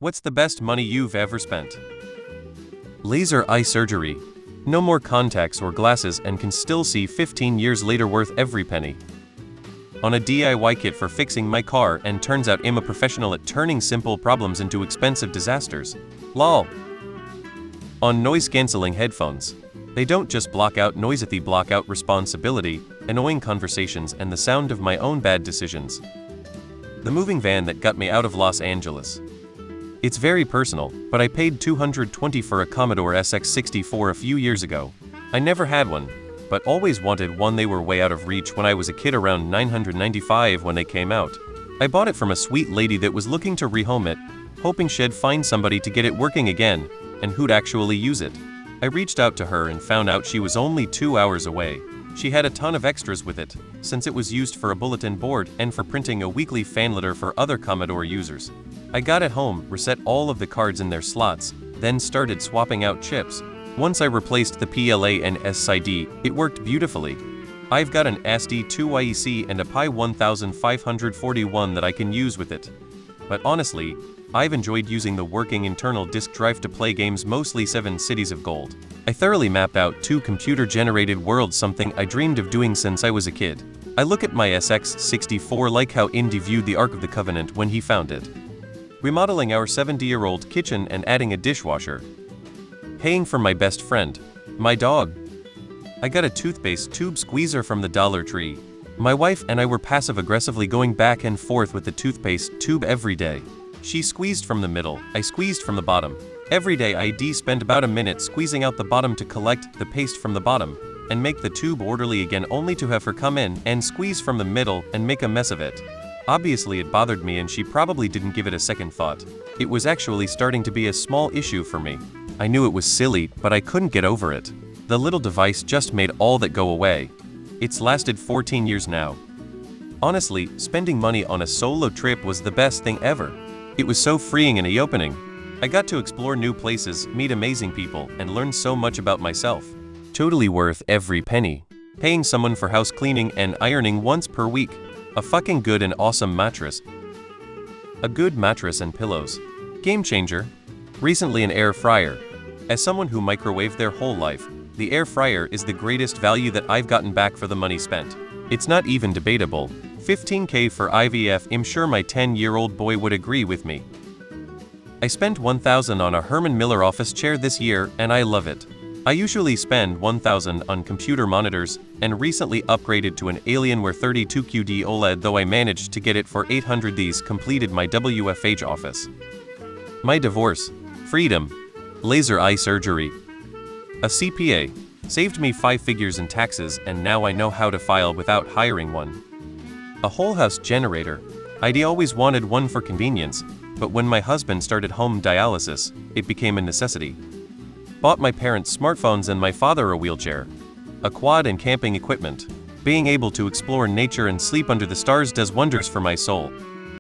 What's the best money you've ever spent? Laser eye surgery. No more contacts or glasses and can still see 15 years later, worth every penny. On a DIY kit for fixing my car, and turns out I'm a professional at turning simple problems into expensive disasters. Lol. On noise cancelling headphones. They don't just block out noise, they block out responsibility, annoying conversations, and the sound of my own bad decisions. The moving van that got me out of Los Angeles. It's very personal, but I paid $220 for a Commodore SX64 a few years ago. I never had one, but always wanted one. They were way out of reach when I was a kid, around $995 when they came out. I bought it from a sweet lady that was looking to rehome it, hoping she'd find somebody to get it working again, and who'd actually use it. I reached out to her and found out she was only 2 hours away. She had a ton of extras with it, since it was used for a bulletin board and for printing a weekly fan letter for other Commodore users. I got it home, reset all of the cards in their slots, then started swapping out chips. Once I replaced the PLA and SID, it worked beautifully. I've got an SD2IEC and a Pi 1541 that I can use with it. But honestly, I've enjoyed using the working internal disk drive to play games, mostly 7 Cities of Gold. I thoroughly mapped out 2 computer-generated worlds, something I dreamed of doing since I was a kid. I look at my SX64 like how Indy viewed the Ark of the Covenant when he found it. Remodeling our 70-year-old kitchen and adding a dishwasher. Paying for my best friend, my dog. I got a toothpaste tube squeezer from the Dollar Tree. My wife and I were passive-aggressively going back and forth with the toothpaste tube every day. She squeezed from the middle, I squeezed from the bottom. Every day I'd spend about a minute squeezing out the bottom to collect the paste from the bottom, and make the tube orderly again, only to have her come in and squeeze from the middle and make a mess of it. Obviously it bothered me, and she probably didn't give it a second thought. It was actually starting to be a small issue for me. I knew it was silly, but I couldn't get over it. The little device just made all that go away. It's lasted 14 years now. Honestly, spending money on a solo trip was the best thing ever. It was so freeing and eye-opening. I got to explore new places, meet amazing people, and learn so much about myself. Totally worth every penny. Paying someone for house cleaning and ironing once per week. A fucking good and awesome mattress. A good mattress and pillows. Game changer. Recently an air fryer. As someone who microwaved their whole life, the air fryer is the greatest value that I've gotten back for the money spent. It's not even debatable. $15K for IVF, I'm sure my 10-year-old boy would agree with me. I spent $1,000 on a Herman Miller office chair this year, and I love it. I usually spend $1,000 on computer monitors, and recently upgraded to an Alienware 32QD OLED, though I managed to get it for $800. These completed my WFH office. My divorce, freedom, laser eye surgery, a CPA, saved me 5 figures in taxes, and now I know how to file without hiring one. A whole house generator. I'd always wanted one for convenience, but when my husband started home dialysis, it became a necessity. Bought my parents smartphones and my father a wheelchair. A quad and camping equipment. Being able to explore nature and sleep under the stars does wonders for my soul.